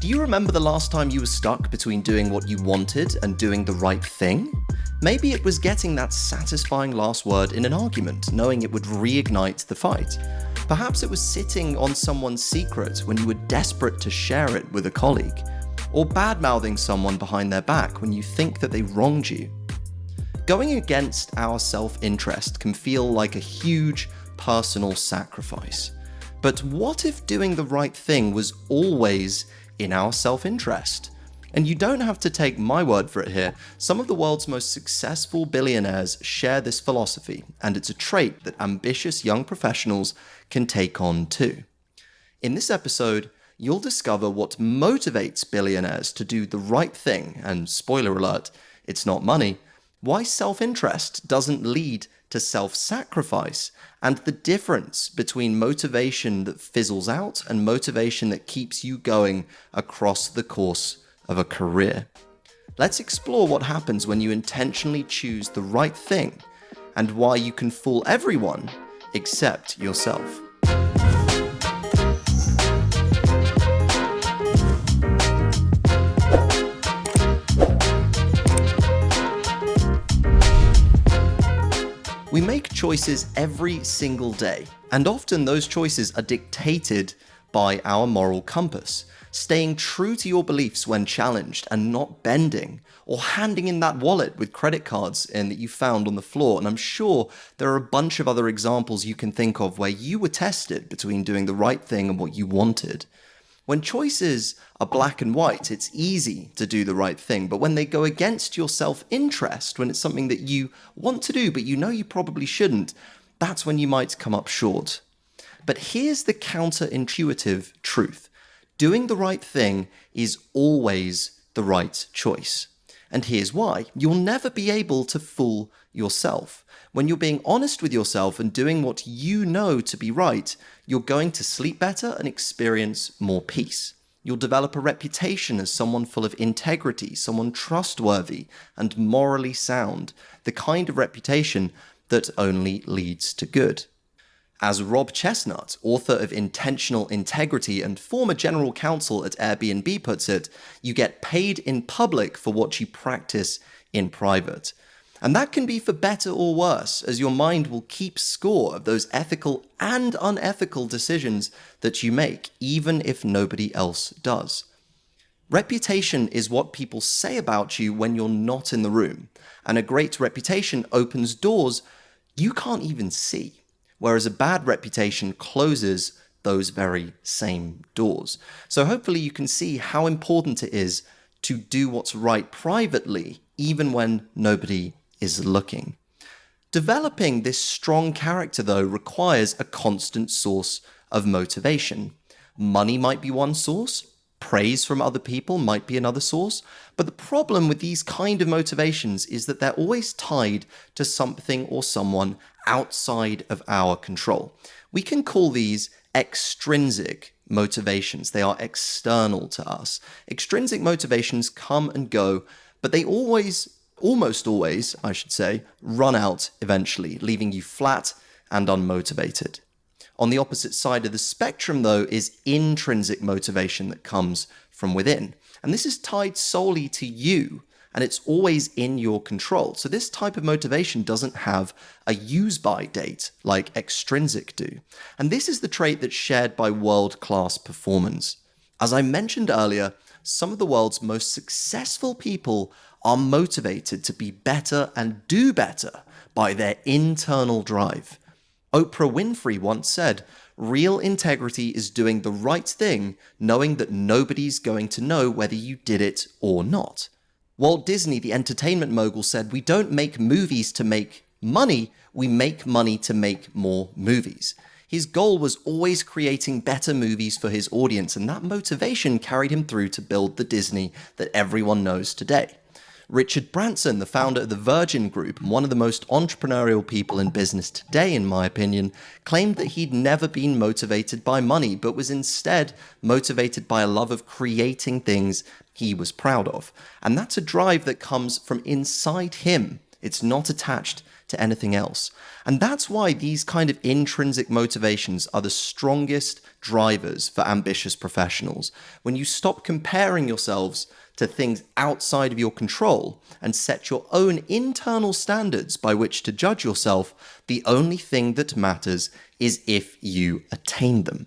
Do you remember the last time you were stuck between doing what you wanted and doing the right thing? Maybe it was getting that satisfying last word in an argument, knowing it would reignite the fight. Perhaps it was sitting on someone's secret when you were desperate to share it with a colleague. Or bad-mouthing someone behind their back when you think that they wronged you. Going against our self-interest can feel like a huge personal sacrifice. But what if doing the right thing was always in our self-interest? And you don't have to take my word for it here. Some of the world's most successful billionaires share this philosophy, and it's a trait that ambitious young professionals can take on too. In this episode, you'll discover what motivates billionaires to do the right thing, and spoiler alert, it's not money, why self-interest doesn't lead to self-sacrifice, and the difference between motivation that fizzles out and motivation that keeps you going across the course of a career. Let's explore what happens when you intentionally choose the right thing, and why you can fool everyone except yourself. We make choices every single day, and often those choices are dictated by our moral compass. Staying true to your beliefs when challenged and not bending, or handing in that wallet with credit cards in that you found on the floor. And I'm sure there are a bunch of other examples you can think of where you were tested between doing the right thing and what you wanted. When choices are black and white, it's easy to do the right thing. But when they go against your self-interest, when it's something that you want to do, but you know you probably shouldn't, that's when you might come up short. But here's the counterintuitive truth. Doing the right thing is always the right choice. And here's why. You'll never be able to fool yourself. When you're being honest with yourself and doing what you know to be right, you're going to sleep better and experience more peace. You'll develop a reputation as someone full of integrity, someone trustworthy and morally sound, the kind of reputation that only leads to good. As Rob Chestnut, author of Intentional Integrity and former general counsel at Airbnb puts it, you get paid in public for what you practice in private. And that can be for better or worse, as your mind will keep score of those ethical and unethical decisions that you make, even if nobody else does. Reputation is what people say about you when you're not in the room, and a great reputation opens doors you can't even see. Whereas a bad reputation closes those very same doors. So hopefully you can see how important it is to do what's right privately, even when nobody is looking. Developing this strong character, though, requires a constant source of motivation. Money might be one source, praise from other people might be another source, but the problem with these kind of motivations is that they're always tied to something or someone outside of our control. We can call these extrinsic motivations. They are external to us. Extrinsic motivations come and go, but they almost always, run out eventually, leaving you flat and unmotivated. On the opposite side of the spectrum, though, is intrinsic motivation that comes from within. And this is tied solely to you, and it's always in your control. So this type of motivation doesn't have a use-by date like extrinsic do. And this is the trait that's shared by world-class performers. As I mentioned earlier, some of the world's most successful people are motivated to be better and do better by their internal drive. Oprah Winfrey once said, "Real integrity is doing the right thing, knowing that nobody's going to know whether you did it or not." Walt Disney, the entertainment mogul, said, "We don't make movies to make money, we make money to make more movies." His goal was always creating better movies for his audience, and that motivation carried him through to build the Disney that everyone knows today. Richard Branson, the founder of the Virgin Group and one of the most entrepreneurial people in business today, in my opinion, claimed that he'd never been motivated by money, but was instead motivated by a love of creating things he was proud of. And that's a drive that comes from inside him. It's not attached to anything else. And that's why these kind of intrinsic motivations are the strongest drivers for ambitious professionals. When you stop comparing yourselves to things outside of your control and set your own internal standards by which to judge yourself, the only thing that matters is if you attain them.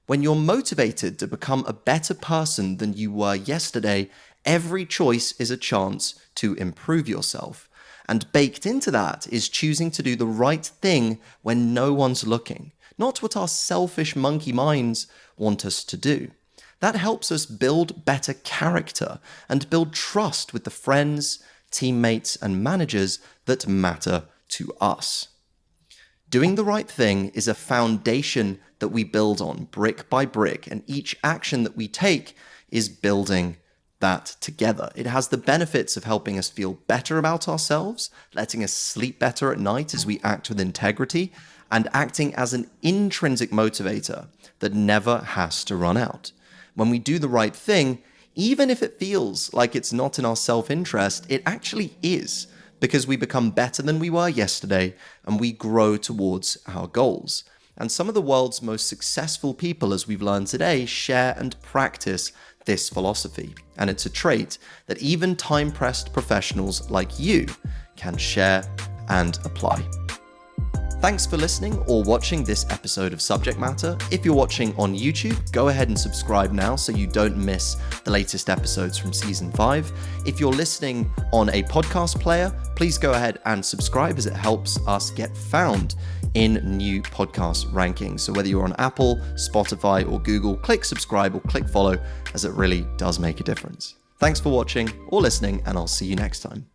When you're motivated to become a better person than you were yesterday, every choice is a chance to improve yourself. And baked into that is choosing to do the right thing when no one's looking, not what our selfish monkey minds want us to do. That helps us build better character and build trust with the friends, teammates, and managers that matter to us. Doing the right thing is a foundation that we build on brick by brick, and each action that we take is building that together. It has the benefits of helping us feel better about ourselves, letting us sleep better at night as we act with integrity, and acting as an intrinsic motivator that never has to run out. When we do the right thing, even if it feels like it's not in our self-interest, it actually is, because we become better than we were yesterday and we grow towards our goals. And some of the world's most successful people, as we've learned today, share and practice this philosophy. And it's a trait that even time-pressed professionals like you can share and apply. Thanks for listening or watching this episode of Subject Matter. If you're watching on YouTube, go ahead and subscribe now so you don't miss the latest episodes from Season 5. If you're listening on a podcast player, please go ahead and subscribe as it helps us get found in new podcast rankings. So whether you're on Apple, Spotify, or Google, click subscribe or click follow, as it really does make a difference. Thanks for watching or listening, and I'll see you next time.